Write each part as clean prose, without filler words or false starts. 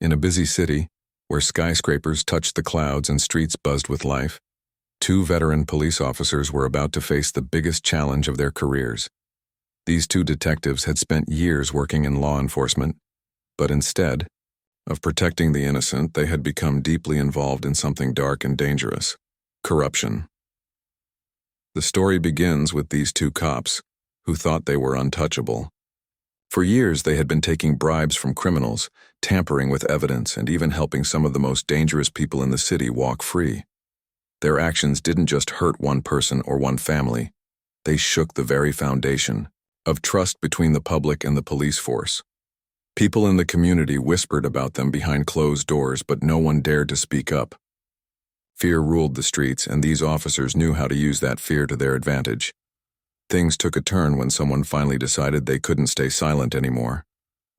In a busy city, where skyscrapers touched the clouds and streets buzzed with life, two veteran police officers were about to face the biggest challenge of their careers. These two detectives had spent years working in law enforcement, but instead of protecting the innocent, they had become deeply involved in something dark and dangerous: corruption. The story begins with these two cops, who thought they were untouchable. For years, they had been taking bribes from criminals, tampering with evidence, and even helping some of the most dangerous people in the city walk free. Their actions didn't just hurt one person or one family. They shook the very foundation of trust between the public and the police force. People in the community whispered about them behind closed doors, but no one dared to speak up. Fear ruled the streets, and these officers knew how to use that fear to their advantage. Things took a turn when someone finally decided they couldn't stay silent anymore.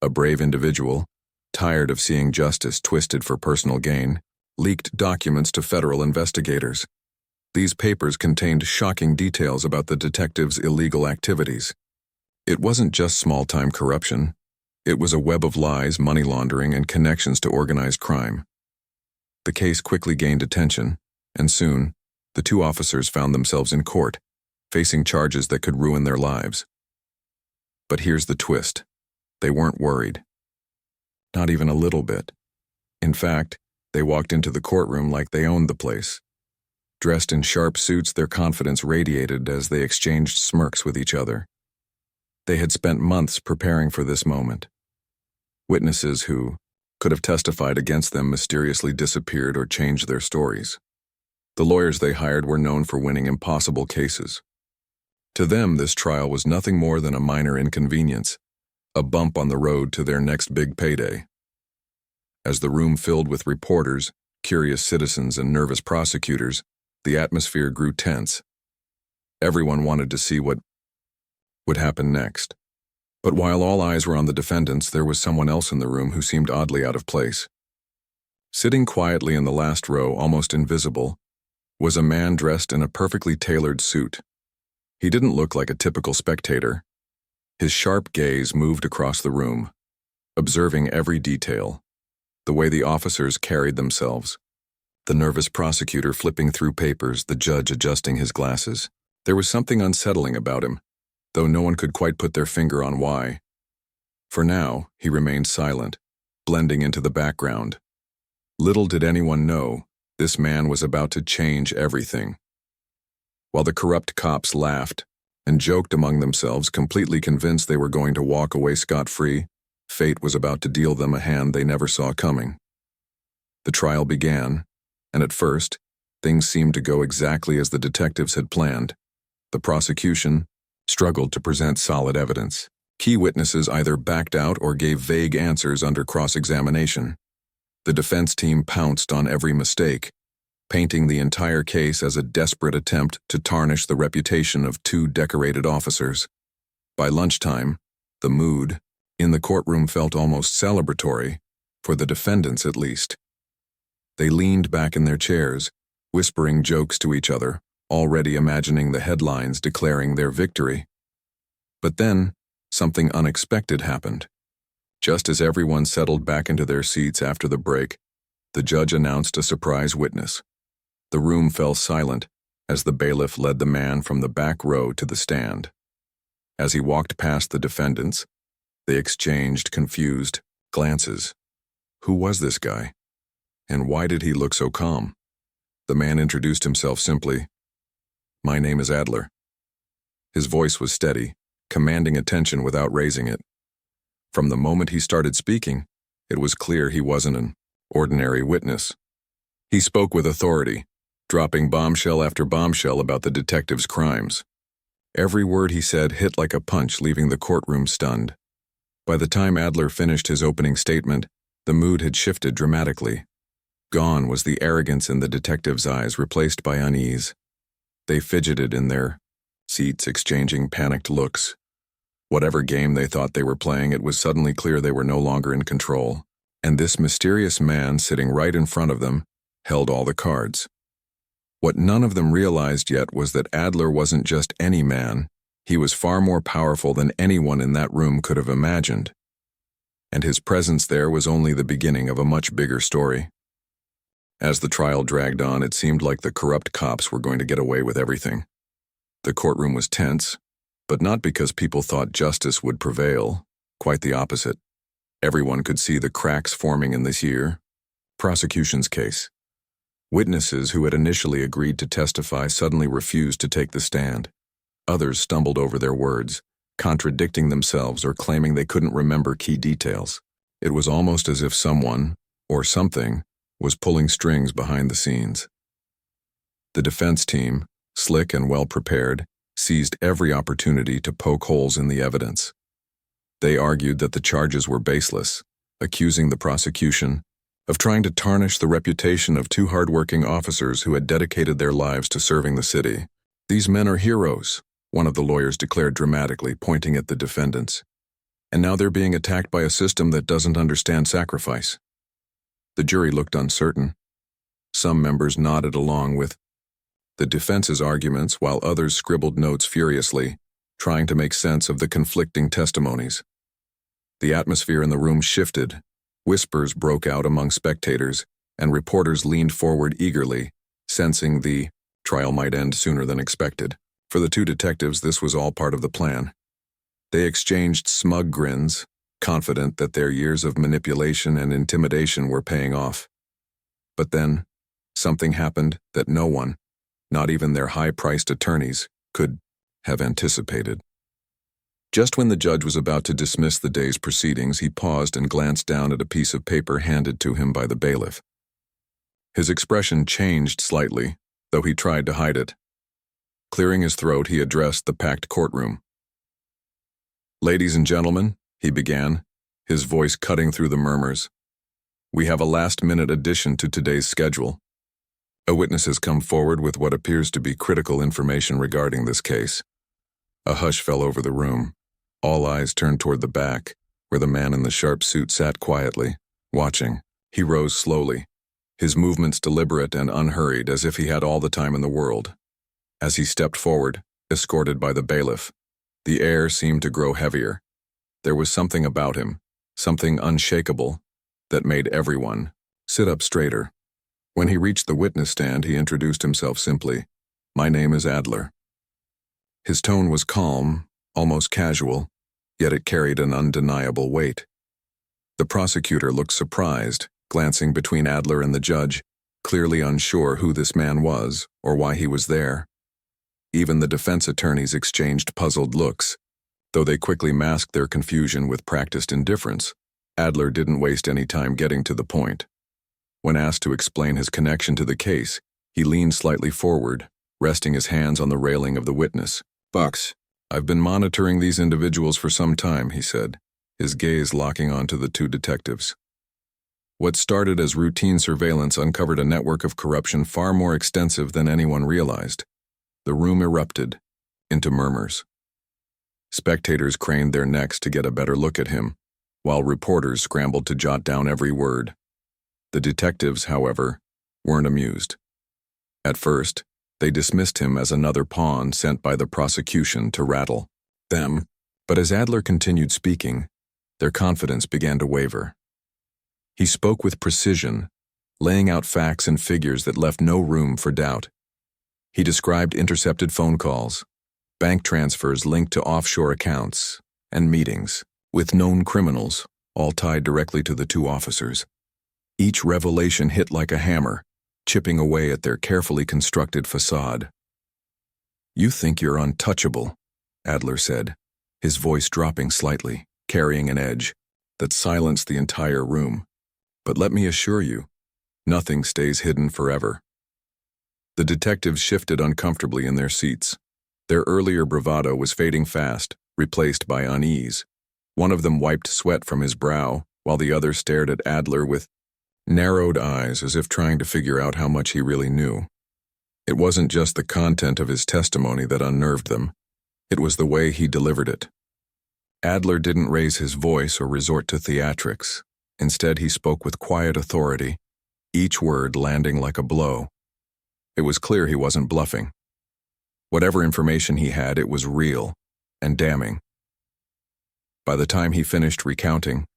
A brave individual, tired of seeing justice twisted for personal gain, leaked documents to federal investigators. These papers contained shocking details about the detectives' illegal activities. It wasn't just small-time corruption. It was a web of lies, money laundering, and connections to organized crime. The case quickly gained attention, and soon, the two officers found themselves in court, facing charges that could ruin their lives. But here's the twist. They weren't worried. Not even a little bit. In fact, they walked into the courtroom like they owned the place. Dressed in sharp suits, their confidence radiated as they exchanged smirks with each other. They had spent months preparing for this moment. Witnesses who could have testified against them mysteriously disappeared or changed their stories. The lawyers they hired were known for winning impossible cases. To them, this trial was nothing more than a minor inconvenience, a bump on the road to their next big payday. As the room filled with reporters, curious citizens, and nervous prosecutors, the atmosphere grew tense. Everyone wanted to see what would happen next. But while all eyes were on the defendants, there was someone else in the room who seemed oddly out of place. Sitting quietly in the last row, almost invisible, was a man dressed in a perfectly tailored suit. He didn't look like a typical spectator. His sharp gaze moved across the room, observing every detail: the way the officers carried themselves, the nervous prosecutor flipping through papers, the judge adjusting his glasses. There was something unsettling about him, though no one could quite put their finger on why. For now, he remained silent, blending into the background. Little did anyone know, this man was about to change everything. While the corrupt cops laughed and joked among themselves, completely convinced they were going to walk away scot-free, fate was about to deal them a hand they never saw coming. The trial began, and at first, things seemed to go exactly as the detectives had planned. The prosecution struggled to present solid evidence. Key witnesses either backed out or gave vague answers under cross-examination. The defense team pounced on every mistake, painting the entire case as a desperate attempt to tarnish the reputation of two decorated officers. By lunchtime, the mood in the courtroom felt almost celebratory, for the defendants at least. They leaned back in their chairs, whispering jokes to each other, already imagining the headlines declaring their victory. But then, something unexpected happened. Just as everyone settled back into their seats after the break, the judge announced a surprise witness. The room fell silent as the bailiff led the man from the back row to the stand. As he walked past the defendants, they exchanged confused glances. Who was this guy? And why did he look so calm? The man introduced himself simply. "My name is Adler." His voice was steady, commanding attention without raising it. From the moment he started speaking, it was clear he wasn't an ordinary witness. He spoke with authority, dropping bombshell after bombshell about the detective's crimes. Every word he said hit like a punch, leaving the courtroom stunned. By the time Adler finished his opening statement, the mood had shifted dramatically. Gone was the arrogance in the detective's eyes, replaced by unease. They fidgeted in their seats, exchanging panicked looks. Whatever game they thought they were playing, it was suddenly clear they were no longer in control, and this mysterious man sitting right in front of them held all the cards. What none of them realized yet was that Adler wasn't just any man. He was far more powerful than anyone in that room could have imagined. and his presence there was only the beginning of a much bigger story. As the trial dragged on, it seemed like the corrupt cops were going to get away with everything. The courtroom was tense, but not because people thought justice would prevail. Quite the opposite. Everyone could see the cracks forming in this prosecution's case. Witnesses who had initially agreed to testify suddenly refused to take the stand. Others stumbled over their words, contradicting themselves or claiming they couldn't remember key details. It was almost as if someone, or something, was pulling strings behind the scenes. The defense team, slick and well-prepared, seized every opportunity to poke holes in the evidence. They argued that the charges were baseless, accusing the prosecution of trying to tarnish the reputation of two hardworking officers who had dedicated their lives to serving the city. "These men are heroes," one of the lawyers declared dramatically, pointing at the defendants. "And now they're being attacked by a system that doesn't understand sacrifice." The jury looked uncertain. Some members nodded along with the defense's arguments, while others scribbled notes furiously, trying to make sense of the conflicting testimonies. The atmosphere in the room shifted. Whispers broke out among spectators, and reporters leaned forward eagerly, sensing the trial might end sooner than expected. For the two detectives, this was all part of the plan. They exchanged smug grins, confident that their years of manipulation and intimidation were paying off. But then, something happened that no one, not even their high-priced attorneys, could have anticipated. Just when the judge was about to dismiss the day's proceedings, he paused and glanced down at a piece of paper handed to him by the bailiff. His expression changed slightly, though he tried to hide it. Clearing his throat, he addressed the packed courtroom. "Ladies and gentlemen," he began, his voice cutting through the murmurs, "we have a last-minute addition to today's schedule. A witness has come forward with what appears to be critical information regarding this case." A hush fell over the room. All eyes turned toward the back, where the man in the sharp suit sat quietly, watching. He rose slowly, his movements deliberate and unhurried, as if he had all the time in the world. As he stepped forward, escorted by the bailiff, the air seemed to grow heavier. There was something about him, something unshakable, that made everyone sit up straighter. When he reached the witness stand, he introduced himself simply. "My name is Adler." His tone was calm, almost casual, yet it carried an undeniable weight. The prosecutor looked surprised, glancing between Adler and the judge, clearly unsure who this man was or why he was there. Even the defense attorneys exchanged puzzled looks, though they quickly masked their confusion with practiced indifference. Adler didn't waste any time getting to the point. When asked to explain his connection to the case, he leaned slightly forward, resting his hands on the railing of the witness. "Bucks, I've been monitoring these individuals for some time," he said, his gaze locking onto the two detectives. "What started as routine surveillance uncovered a network of corruption far more extensive than anyone realized." The room erupted into murmurs. Spectators craned their necks to get a better look at him, while reporters scrambled to jot down every word. The detectives, however, weren't amused. At first, they dismissed him as another pawn sent by the prosecution to rattle them, but as Adler continued speaking, their confidence began to waver. He spoke with precision, laying out facts and figures that left no room for doubt. He described intercepted phone calls, bank transfers linked to offshore accounts, and meetings with known criminals, all tied directly to the two officers. Each revelation hit like a hammer, chipping away at their carefully constructed facade. "You think you're untouchable," Adler said, his voice dropping slightly, carrying an edge that silenced the entire room. "But let me assure you, nothing stays hidden forever." The detectives shifted uncomfortably in their seats. Their earlier bravado was fading fast, replaced by unease. One of them wiped sweat from his brow, while the other stared at Adler with narrowed eyes, as if trying to figure out how much he really knew. It wasn't just the content of his testimony that unnerved them. It was the way he delivered it. Adler didn't raise his voice or resort to theatrics. Instead, he spoke with quiet authority, each word landing like a blow. It was clear he wasn't bluffing. Whatever information he had, it was real and damning. By the time he finished recounting,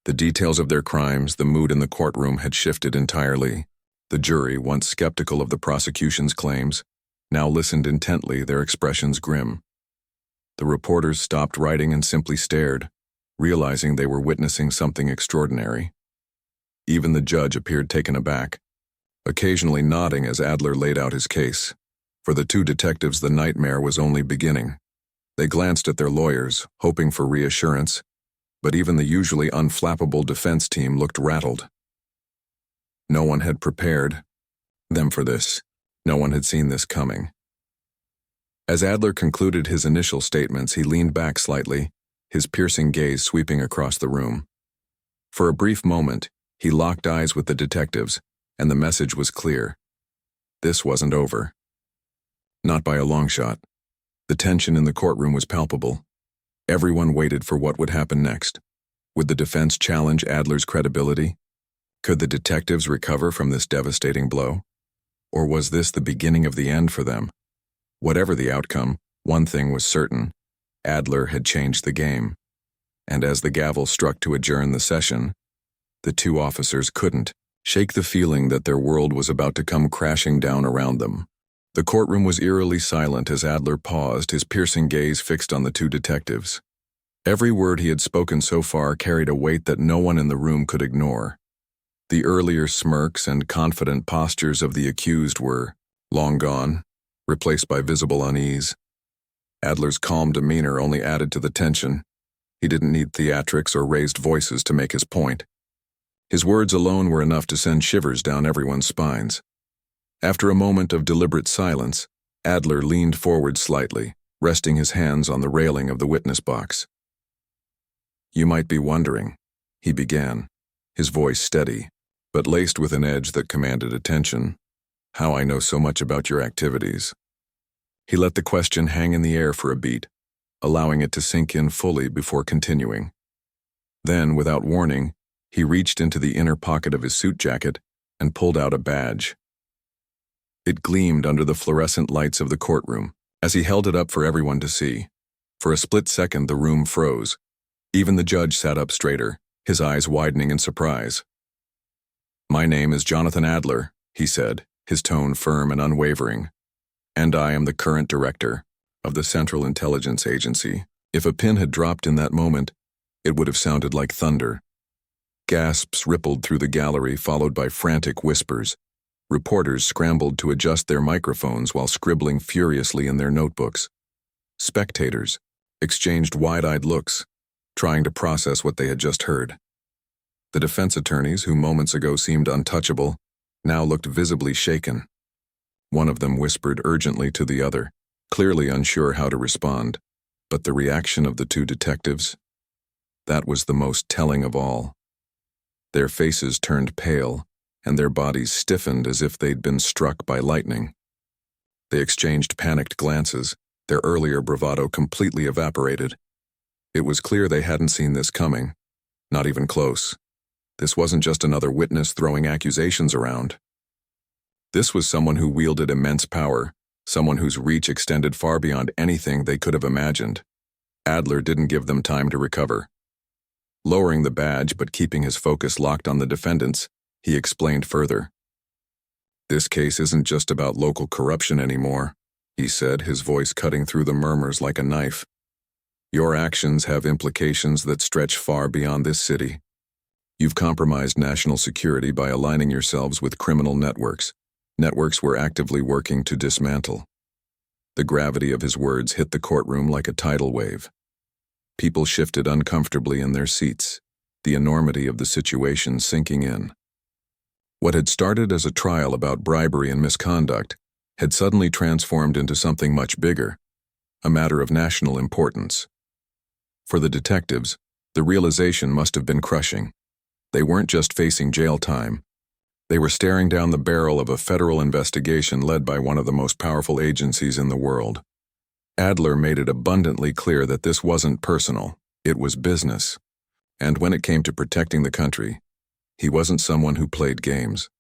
The details of their crimes, the mood in the courtroom had shifted entirely. The jury, once skeptical of the prosecution's claims, now listened intently, their expressions grim. The reporters stopped writing and simply stared, realizing they were witnessing something extraordinary. Even the judge appeared taken aback, occasionally nodding as Adler laid out his case. For the two detectives, the nightmare was only beginning. They glanced at their lawyers, hoping for reassurance, but even the usually unflappable defense team looked rattled. No one had prepared them for this. No one had seen this coming. As Adler concluded his initial statements, he leaned back slightly, his piercing gaze sweeping across the room. For a brief moment, he locked eyes with the detectives, and the message was clear. This wasn't over. Not by a long shot. The tension in the courtroom was palpable. Everyone waited for what would happen next. Would the defense challenge Adler's credibility? Could the detectives recover from this devastating blow? Or was this the beginning of the end for them? Whatever the outcome, one thing was certain. Adler had changed the game. And as the gavel struck to adjourn the session, the two officers couldn't shake the feeling that their world was about to come crashing down around them. The courtroom was eerily silent as Adler paused, his piercing gaze fixed on the two detectives. Every word he had spoken so far carried a weight that no one in the room could ignore. The earlier smirks and confident postures of the accused were long gone, replaced by visible unease. Adler's calm demeanor only added to the tension. He didn't need theatrics or raised voices to make his point. His words alone were enough to send shivers down everyone's spines. After a moment of deliberate silence, Adler leaned forward slightly, resting his hands on the railing of the witness box. "You might be wondering," he began, his voice steady, but laced with an edge that commanded attention, "how I know so much about your activities." He let the question hang in the air for a beat, allowing it to sink in fully before continuing. Then, without warning, he reached into the inner pocket of his suit jacket and pulled out a badge. It gleamed under the fluorescent lights of the courtroom as he held it up for everyone to see. For a split second, the room froze. Even the judge sat up straighter, his eyes widening in surprise. "My name is Jonathan Adler," he said, his tone firm and unwavering. "And I am the current director of the Central Intelligence Agency." If a pin had dropped in that moment, it would have sounded like thunder. Gasps rippled through the gallery, followed by frantic whispers. Reporters scrambled to adjust their microphones while scribbling furiously in their notebooks. Spectators exchanged wide-eyed looks, trying to process what they had just heard. The defense attorneys, who moments ago seemed untouchable, now looked visibly shaken. One of them whispered urgently to the other, clearly unsure how to respond. But the reaction of the two detectives? That was the most telling of all. Their faces turned pale, and their bodies stiffened as if they'd been struck by lightning. They exchanged panicked glances, their earlier bravado completely evaporated. It was clear they hadn't seen this coming, not even close. This wasn't just another witness throwing accusations around. This was someone who wielded immense power, someone whose reach extended far beyond anything they could have imagined. Adler didn't give them time to recover. Lowering the badge but keeping his focus locked on the defendants, he explained further. "This case isn't just about local corruption anymore," he said, his voice cutting through the murmurs like a knife. "Your actions have implications that stretch far beyond this city. You've compromised national security by aligning yourselves with criminal networks we're actively working to dismantle." The gravity of his words hit the courtroom like a tidal wave. People shifted uncomfortably in their seats, the enormity of the situation sinking in. What had started as a trial about bribery and misconduct had suddenly transformed into something much bigger, a matter of national importance. For the detectives, the realization must have been crushing. They weren't just facing jail time. They were staring down the barrel of a federal investigation led by one of the most powerful agencies in the world. Adler made it abundantly clear that this wasn't personal, it was business. And when it came to protecting the country, he wasn't someone who played games.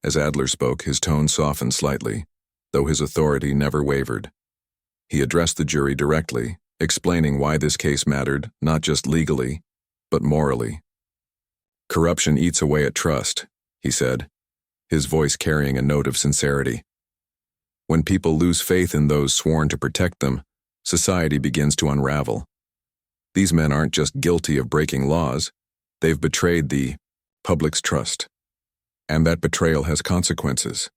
As Adler spoke, his tone softened slightly, though his authority never wavered. He addressed the jury directly, explaining why this case mattered, not just legally, but morally. Corruption eats away at trust, he said, his voice carrying a note of sincerity. When people lose faith in those sworn to protect them, society begins to unravel. These men aren't just guilty of breaking laws, they've betrayed the public's trust. And that betrayal has consequences.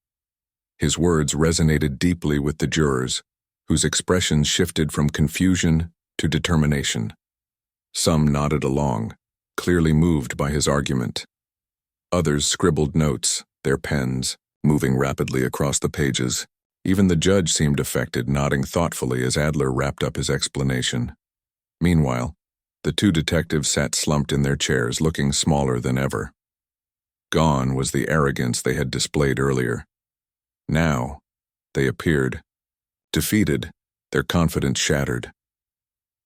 His words resonated deeply with the jurors, whose expressions shifted from confusion to determination. Some nodded along, clearly moved by his argument. Others scribbled notes, their pens moving rapidly across the pages. Even the judge seemed affected, nodding thoughtfully as Adler wrapped up his explanation. Meanwhile, the two detectives sat slumped in their chairs, looking smaller than ever. Gone was the arrogance they had displayed earlier. Now, they appeared defeated, their confidence shattered.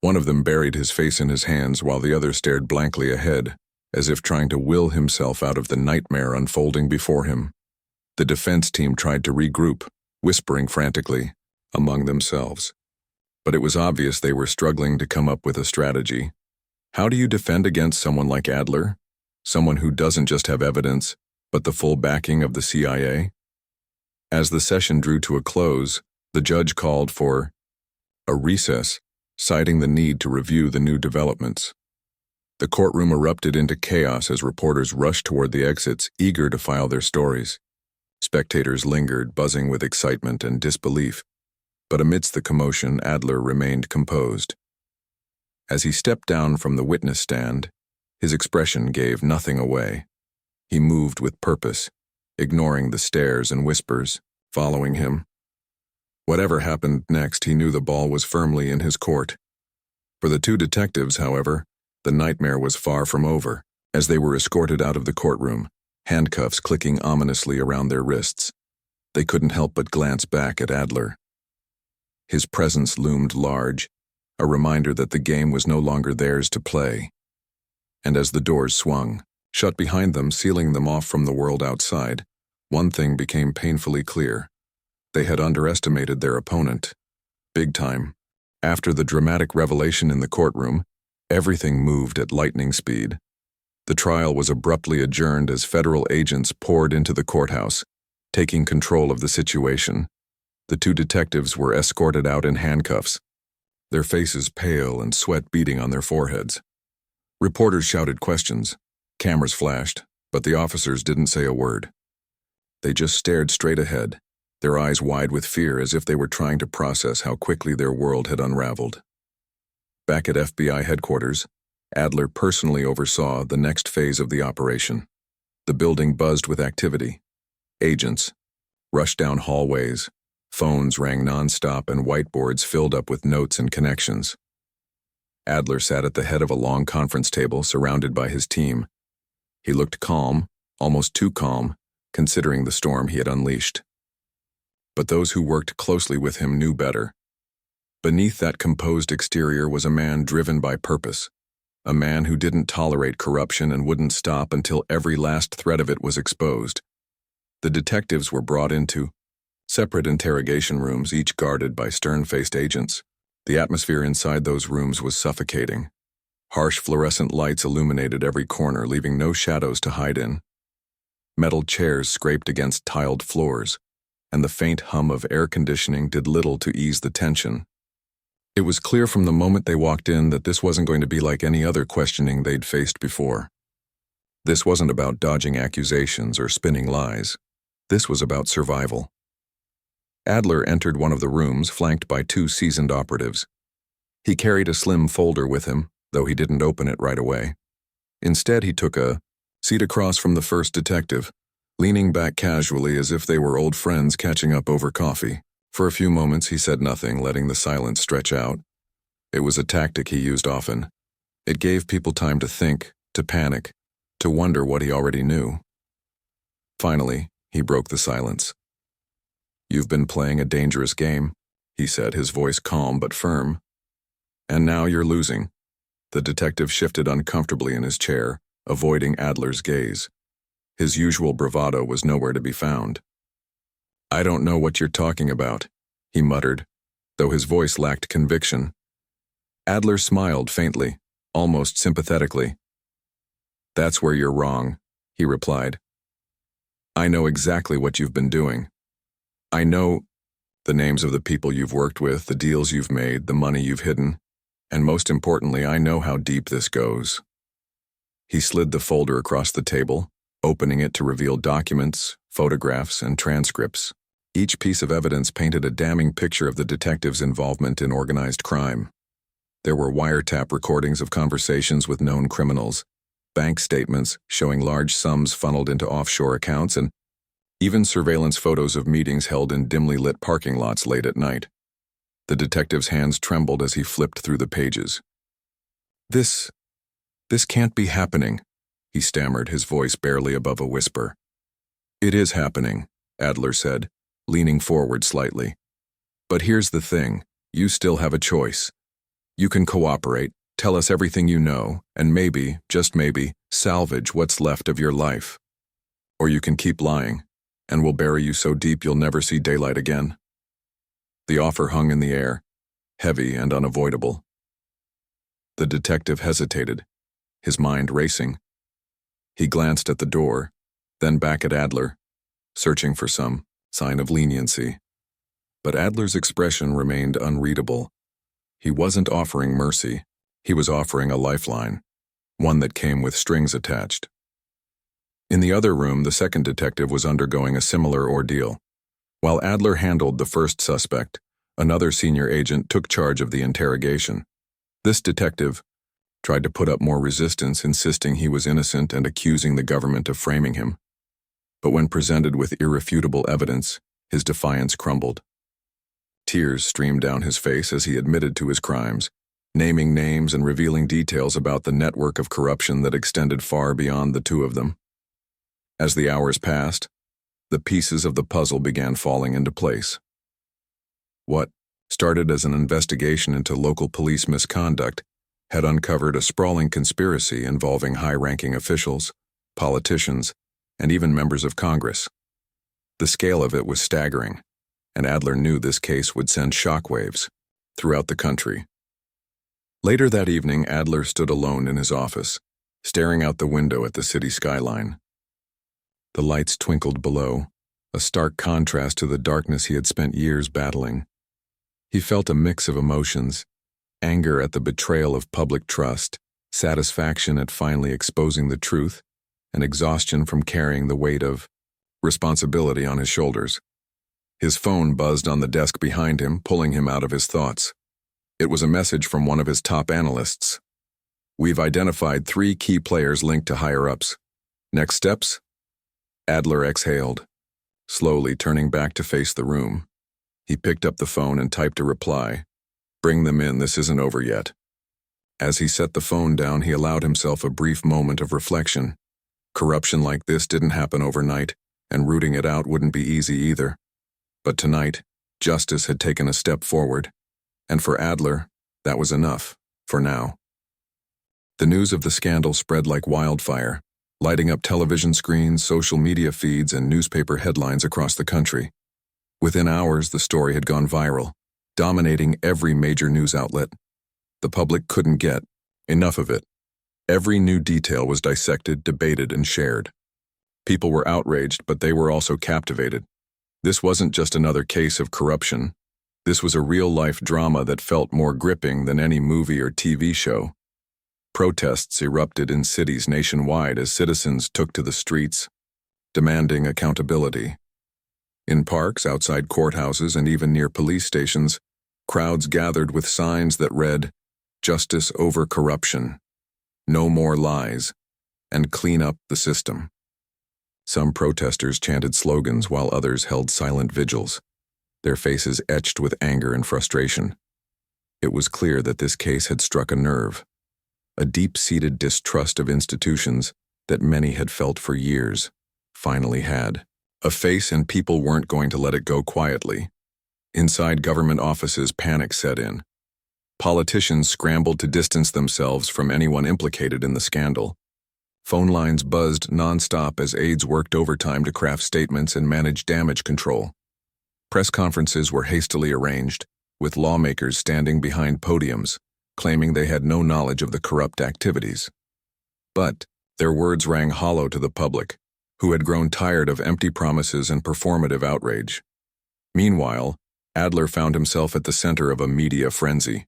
One of them buried his face in his hands while the other stared blankly ahead, as if trying to will himself out of the nightmare unfolding before him. The defense team tried to regroup, whispering frantically among themselves. But it was obvious they were struggling to come up with a strategy. How do you defend against someone like Adler? Someone who doesn't just have evidence, but the full backing of the CIA? As the session drew to a close, the judge called for a recess, citing the need to review the new developments. The courtroom erupted into chaos as reporters rushed toward the exits, eager to file their stories. Spectators lingered, buzzing with excitement and disbelief. But amidst the commotion, Adler remained composed. As he stepped down from the witness stand, his expression gave nothing away. He moved with purpose, ignoring the stares and whispers following him. Whatever happened next, he knew the ball was firmly in his court. For the two detectives, however, the nightmare was far from over, as they were escorted out of the courtroom, handcuffs clicking ominously around their wrists. They couldn't help but glance back at Adler. His presence loomed large, a reminder that the game was no longer theirs to play. And as the doors swung, shut behind them, sealing them off from the world outside, one thing became painfully clear. They had underestimated their opponent. Big time. After the dramatic revelation in the courtroom, everything moved at lightning speed. The trial was abruptly adjourned as federal agents poured into the courthouse, taking control of the situation. The two detectives were escorted out in handcuffs, their faces pale and sweat beading on their foreheads. Reporters shouted questions, cameras flashed, but the officers didn't say a word. They just stared straight ahead, their eyes wide with fear as if they were trying to process how quickly their world had unraveled. Back at FBI headquarters, Adler personally oversaw the next phase of the operation. The building buzzed with activity. Agents rushed down hallways, phones rang nonstop, and whiteboards filled up with notes and connections. Adler sat at the head of a long conference table surrounded by his team. He looked calm, almost too calm, considering the storm he had unleashed. But those who worked closely with him knew better. Beneath that composed exterior was a man driven by purpose, a man who didn't tolerate corruption and wouldn't stop until every last thread of it was exposed. The detectives were brought into separate interrogation rooms, each guarded by stern-faced agents. The atmosphere inside those rooms was suffocating. Harsh fluorescent lights illuminated every corner, leaving no shadows to hide in. Metal chairs scraped against tiled floors, and the faint hum of air conditioning did little to ease the tension. It was clear from the moment they walked in that this wasn't going to be like any other questioning they'd faced before. This wasn't about dodging accusations or spinning lies. This was about survival. Adler entered one of the rooms, flanked by two seasoned operatives. He carried a slim folder with him, though he didn't open it right away. Instead, he took a seat across from the first detective, leaning back casually as if they were old friends catching up over coffee. For a few moments, he said nothing, letting the silence stretch out. It was a tactic he used often. It gave people time to think, to panic, to wonder what he already knew. Finally, he broke the silence. "You've been playing a dangerous game," he said, his voice calm but firm. "And now you're losing." The detective shifted uncomfortably in his chair, avoiding Adler's gaze. His usual bravado was nowhere to be found. "I don't know what you're talking about," he muttered, though his voice lacked conviction. Adler smiled faintly, almost sympathetically. "That's where you're wrong," he replied. "I know exactly what you've been doing. I know the names of the people you've worked with, the deals you've made, the money you've hidden, and most importantly, I know how deep this goes." He slid the folder across the table, opening it to reveal documents, photographs, and transcripts. Each piece of evidence painted a damning picture of the detective's involvement in organized crime. There were wiretap recordings of conversations with known criminals, bank statements showing large sums funneled into offshore accounts, and even surveillance photos of meetings held in dimly lit parking lots late at night. The detective's hands trembled as he flipped through the pages. This can't be happening," he stammered, his voice barely above a whisper. "It is happening," Adler said, leaning forward slightly. "But here's the thing, you still have a choice. You can cooperate, tell us everything you know, and maybe, just maybe, salvage what's left of your life. Or you can keep lying, and we'll bury you so deep you'll never see daylight again." The offer hung in the air, heavy and unavoidable. The detective hesitated, his mind racing. He glanced at the door, then back at Adler, searching for some sign of leniency. But Adler's expression remained unreadable. He wasn't offering mercy. He was offering a lifeline, one that came with strings attached. In the other room, the second detective was undergoing a similar ordeal. While Adler handled the first suspect, another senior agent took charge of the interrogation. This detective tried to put up more resistance, insisting he was innocent and accusing the government of framing him. But when presented with irrefutable evidence, his defiance crumbled. Tears streamed down his face as he admitted to his crimes, naming names and revealing details about the network of corruption that extended far beyond the two of them. As the hours passed, the pieces of the puzzle began falling into place. What started as an investigation into local police misconduct had uncovered a sprawling conspiracy involving high-ranking officials, politicians, and even members of Congress. The scale of it was staggering, and Adler knew this case would send shockwaves throughout the country. Later that evening, Adler stood alone in his office, staring out the window at the city skyline. The lights twinkled below, a stark contrast to the darkness he had spent years battling. He felt a mix of emotions: anger at the betrayal of public trust, satisfaction at finally exposing the truth, and exhaustion from carrying the weight of responsibility on his shoulders. His phone buzzed on the desk behind him, pulling him out of his thoughts. It was a message from one of his top analysts. "We've identified 3 key players linked to higher-ups. Next steps?" Adler exhaled, slowly turning back to face the room. He picked up the phone and typed a reply. "Bring them in, this isn't over yet." As he set the phone down, he allowed himself a brief moment of reflection. Corruption like this didn't happen overnight, and rooting it out wouldn't be easy either. But tonight, justice had taken a step forward, and for Adler, that was enough, for now. The news of the scandal spread like wildfire, lighting up television screens, social media feeds, and newspaper headlines across the country. Within hours, the story had gone viral, dominating every major news outlet. The public couldn't get enough of it. Every new detail was dissected, debated, and shared. People were outraged, but they were also captivated. This wasn't just another case of corruption. This was a real-life drama that felt more gripping than any movie or TV show. Protests erupted in cities nationwide as citizens took to the streets, demanding accountability. In parks, outside courthouses, and even near police stations, crowds gathered with signs that read, "Justice over corruption," "No more lies," and "Clean up the system." Some protesters chanted slogans while others held silent vigils, their faces etched with anger and frustration. It was clear that this case had struck a nerve, a deep-seated distrust of institutions that many had felt for years, finally had a face, and people weren't going to let it go quietly. Inside government offices, panic set in. Politicians scrambled to distance themselves from anyone implicated in the scandal. Phone lines buzzed nonstop as aides worked overtime to craft statements and manage damage control. Press conferences were hastily arranged, with lawmakers standing behind podiums, claiming they had no knowledge of the corrupt activities. But Their words rang hollow to the public, who had grown tired of empty promises and performative outrage. Meanwhile, Adler found himself at the center of a media frenzy.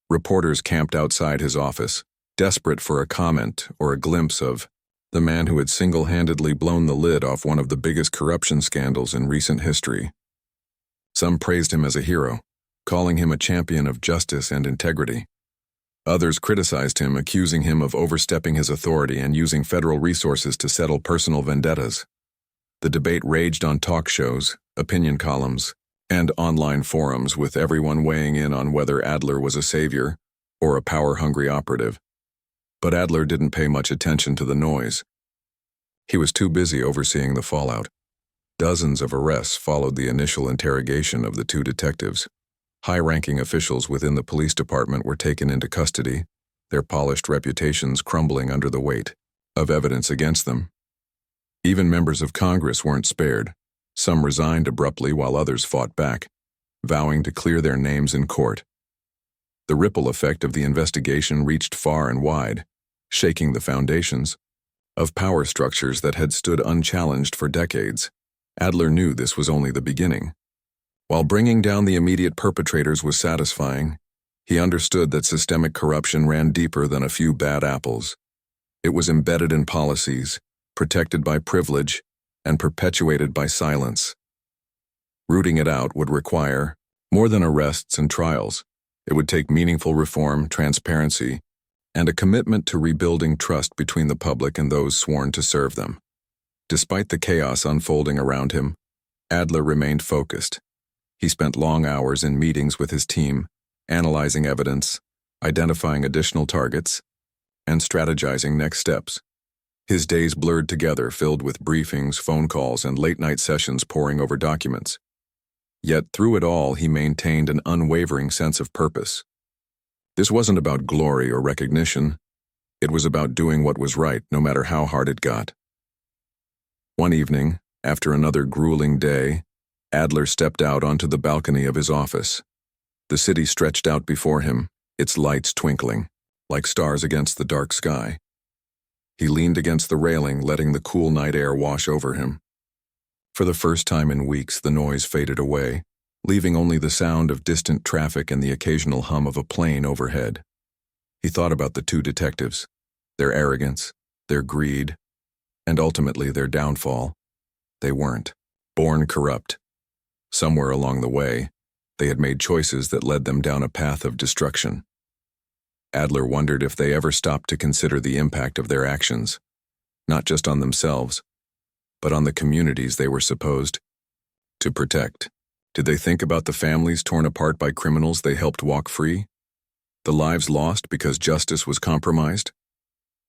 Reporters camped outside his office, desperate for a comment or a glimpse of the man who had single-handedly blown the lid off one of the biggest corruption scandals in recent history. Some praised him as a hero, calling him a champion of justice and integrity. Others criticized him, accusing him of overstepping his authority and using federal resources to settle personal vendettas. The debate raged on talk shows, opinion columns, and online forums, with everyone weighing in on whether Adler was a savior or a power-hungry operative. But Adler didn't pay much attention to the noise. He was too busy overseeing the fallout. Dozens of arrests followed the initial interrogation of the two detectives. High-ranking officials within the police department were taken into custody, their polished reputations crumbling under the weight of evidence against them. Even members of Congress weren't spared. Some resigned abruptly while others fought back, vowing to clear their names in court. The ripple effect of the investigation reached far and wide, shaking the foundations of power structures that had stood unchallenged for decades. Adler knew this was only the beginning. While bringing down the immediate perpetrators was satisfying, he understood that systemic corruption ran deeper than a few bad apples. It was embedded in policies, protected by privilege, and perpetuated by silence. Rooting it out would require more than arrests and trials. It would take meaningful reform, transparency, and a commitment to rebuilding trust between the public and those sworn to serve them. Despite the chaos unfolding around him, Adler remained focused. He spent long hours in meetings with his team, analyzing evidence, identifying additional targets, and strategizing next steps. His days blurred together, filled with briefings, phone calls, and late-night sessions poring over documents. Yet through it all, he maintained an unwavering sense of purpose. This wasn't about glory or recognition. It was about doing what was right, no matter how hard it got. One evening, after another grueling day, Adler stepped out onto the balcony of his office. The city stretched out before him, its lights twinkling, like stars against the dark sky. He leaned against the railing, letting the cool night air wash over him. For the first time in weeks, the noise faded away, leaving only the sound of distant traffic and the occasional hum of a plane overhead. He thought about the two detectives, their arrogance, their greed, and ultimately their downfall. They weren't born corrupt. Somewhere along the way, they had made choices that led them down a path of destruction. Adler wondered if they ever stopped to consider the impact of their actions, not just on themselves, but on the communities they were supposed to protect. Did they think about the families torn apart by criminals they helped walk free? The lives lost because justice was compromised?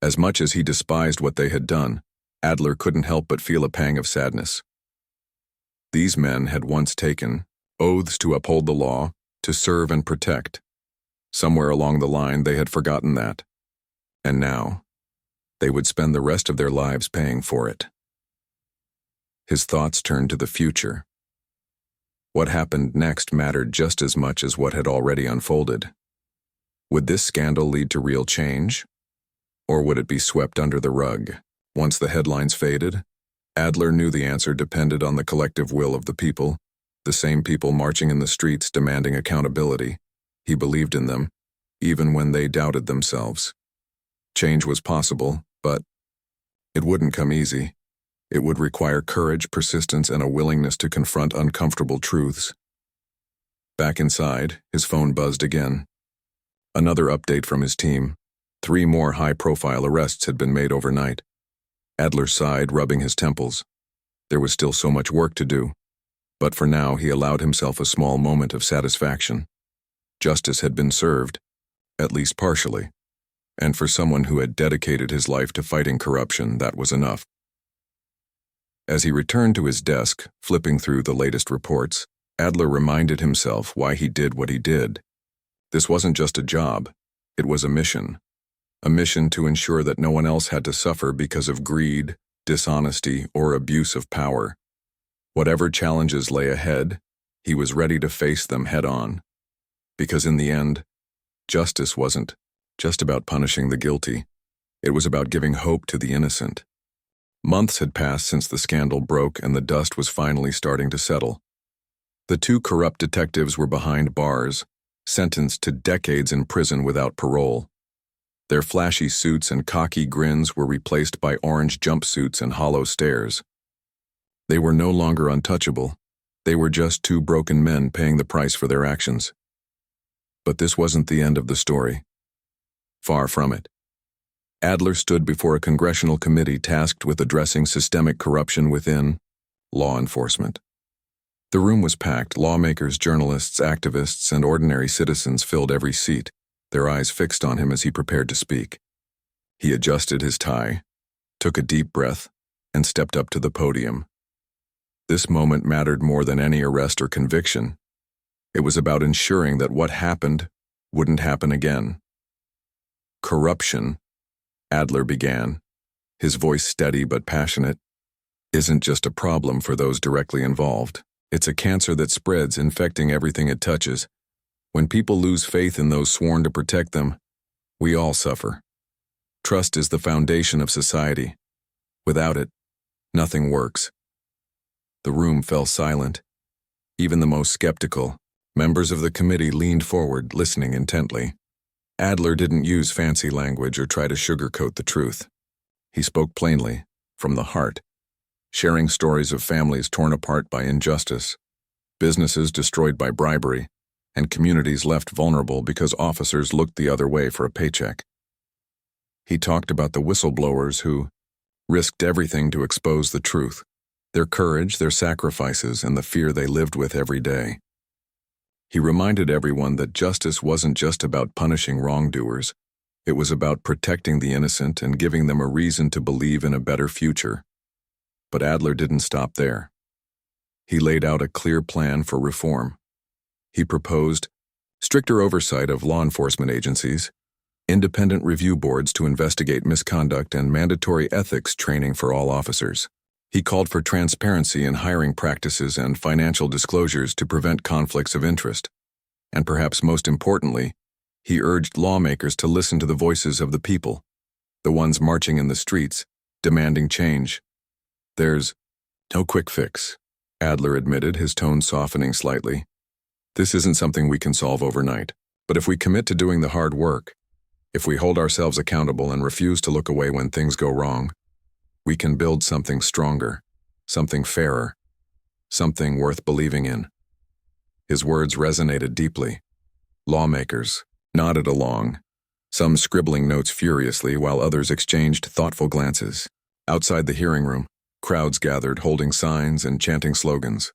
As much as he despised what they had done, Adler couldn't help but feel a pang of sadness. These men had once taken oaths to uphold the law, to serve and protect. Somewhere along the line, they had forgotten that. And now, they would spend the rest of their lives paying for it. His thoughts turned to the future. What happened next mattered just as much as what had already unfolded. Would this scandal lead to real change? Or would it be swept under the rug? Once the headlines faded, Adler knew the answer depended on the collective will of the people, the same people marching in the streets demanding accountability. He believed in them, even when they doubted themselves. Change was possible, but it wouldn't come easy. It would require courage, persistence, and a willingness to confront uncomfortable truths. Back inside, his phone buzzed again. Another update from his team. 3 more high-profile arrests had been made overnight. Adler sighed, rubbing his temples. There was still so much work to do, but for now he allowed himself a small moment of satisfaction. Justice had been served, at least partially, and for someone who had dedicated his life to fighting corruption, that was enough. As he returned to his desk, flipping through the latest reports, Adler reminded himself why he did what he did. This wasn't just a job, it was a mission to ensure that no one else had to suffer because of greed, dishonesty, or abuse of power. Whatever challenges lay ahead, he was ready to face them head-on. Because in the end, justice wasn't just about punishing the guilty. It was about giving hope to the innocent. Months had passed since the scandal broke and the dust was finally starting to settle. The two corrupt detectives were behind bars, sentenced to decades in prison without parole. Their flashy suits and cocky grins were replaced by orange jumpsuits and hollow stares. They were no longer untouchable. They were just two broken men paying the price for their actions. But this wasn't the end of the story. Far from it. Adler stood before a congressional committee tasked with addressing systemic corruption within law enforcement. The room was packed. Lawmakers, journalists, activists, and ordinary citizens filled every seat, their eyes fixed on him as he prepared to speak. He adjusted his tie, took a deep breath, and stepped up to the podium. This moment mattered more than any arrest or conviction. It was about ensuring that what happened wouldn't happen again. Corruption, Adler began, his voice steady but passionate, isn't just a problem for those directly involved. It's a cancer that spreads, infecting everything it touches. When people lose faith in those sworn to protect them, we all suffer. Trust is the foundation of society. Without it, nothing works. The room fell silent. Even the most skeptical, members of the committee leaned forward, listening intently. Adler didn't use fancy language or try to sugarcoat the truth. He spoke plainly, from the heart, sharing stories of families torn apart by injustice, businesses destroyed by bribery, and communities left vulnerable because officers looked the other way for a paycheck. He talked about the whistleblowers who risked everything to expose the truth, their courage, their sacrifices, and the fear they lived with every day. He reminded everyone that justice wasn't just about punishing wrongdoers. It was about protecting the innocent and giving them a reason to believe in a better future. But Adler didn't stop there. He laid out a clear plan for reform. He proposed stricter oversight of law enforcement agencies, independent review boards to investigate misconduct, and mandatory ethics training for all officers. He called for transparency in hiring practices and financial disclosures to prevent conflicts of interest. And perhaps most importantly, he urged lawmakers to listen to the voices of the people, the ones marching in the streets, demanding change. There's no quick fix, Adler admitted, his tone softening slightly. This isn't something we can solve overnight, but if we commit to doing the hard work, if we hold ourselves accountable and refuse to look away when things go wrong, we can build something stronger, something fairer, something worth believing in. His words resonated deeply. Lawmakers nodded along, some scribbling notes furiously while others exchanged thoughtful glances. Outside the hearing room, crowds gathered holding signs and chanting slogans.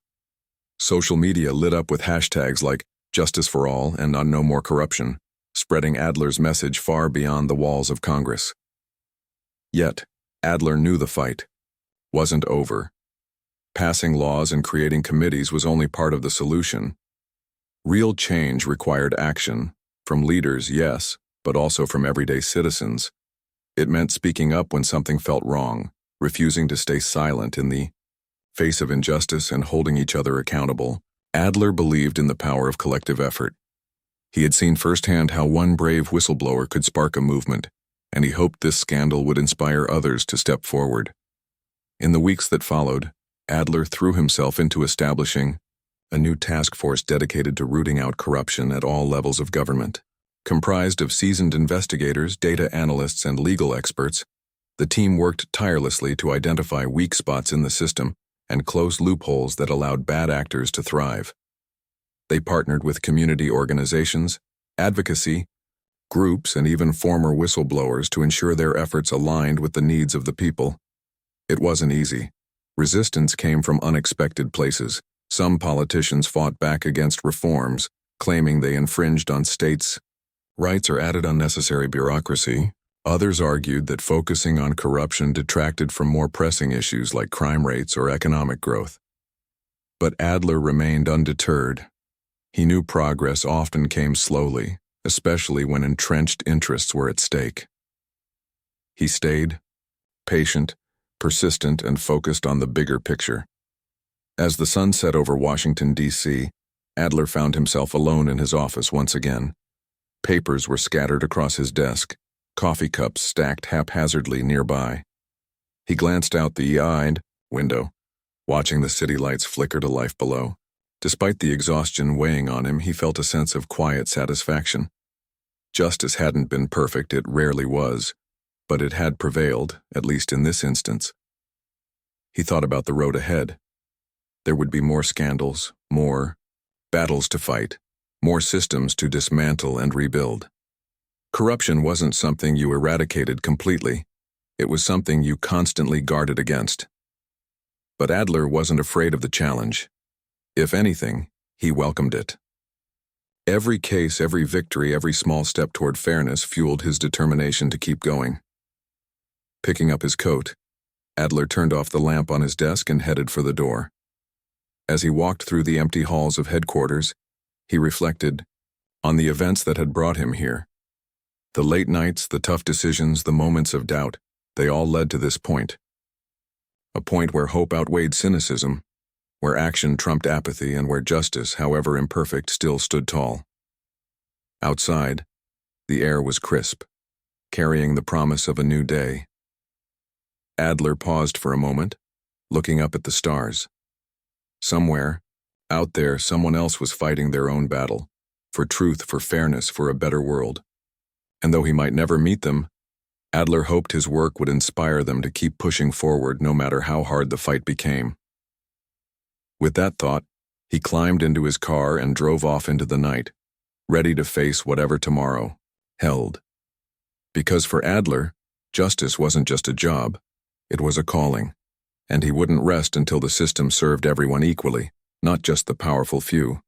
Social media lit up with hashtags like Justice for All and On No More Corruption, spreading Adler's message far beyond the walls of Congress. Yet, Adler knew the fight wasn't over. Passing laws and creating committees was only part of the solution. Real change required action, from leaders, yes, but also from everyday citizens. It meant speaking up when something felt wrong, refusing to stay silent in the face of injustice, and holding each other accountable. Adler believed in the power of collective effort. He had seen firsthand how one brave whistleblower could spark a movement, and he hoped this scandal would inspire others to step forward. In the weeks that followed, Adler threw himself into establishing a new task force dedicated to rooting out corruption at all levels of government. Comprised of seasoned investigators, data analysts, and legal experts, the team worked tirelessly to identify weak spots in the system and close loopholes that allowed bad actors to thrive. They partnered with community organizations, advocacy groups, and even former whistleblowers to ensure their efforts aligned with the needs of the people. It wasn't easy. Resistance came from unexpected places. Some politicians fought back against reforms, claiming they infringed on states' rights or added unnecessary bureaucracy. Others argued that focusing on corruption detracted from more pressing issues like crime rates or economic growth. But Adler remained undeterred. He knew progress often came slowly, especially when entrenched interests were at stake. He stayed, patient, persistent, and focused on the bigger picture. As the sun set over Washington, D.C., Adler found himself alone in his office once again. Papers were scattered across his desk, coffee cups stacked haphazardly nearby. He glanced out the window, watching the city lights flicker to life below. Despite the exhaustion weighing on him, he felt a sense of quiet satisfaction. Justice hadn't been perfect, it rarely was, but it had prevailed, at least in this instance. He thought about the road ahead. There would be more scandals, more battles to fight, more systems to dismantle and rebuild. Corruption wasn't something you eradicated completely. It was something you constantly guarded against. But Adler wasn't afraid of the challenge. If anything, he welcomed it. Every case, every victory, every small step toward fairness fueled his determination to keep going. Picking up his coat, Adler turned off the lamp on his desk and headed for the door. As he walked through the empty halls of headquarters, he reflected on the events that had brought him here. The late nights, the tough decisions, the moments of doubt, they all led to this point. A point where hope outweighed cynicism, where action trumped apathy, and where justice, however imperfect, still stood tall. Outside, the air was crisp, carrying the promise of a new day. Adler paused for a moment, looking up at the stars. Somewhere, out there, someone else was fighting their own battle, for truth, for fairness, for a better world. And though he might never meet them, Adler hoped his work would inspire them to keep pushing forward no matter how hard the fight became. With that thought, he climbed into his car and drove off into the night, ready to face whatever tomorrow held. Because for Adler, justice wasn't just a job, it was a calling, and he wouldn't rest until the system served everyone equally, not just the powerful few.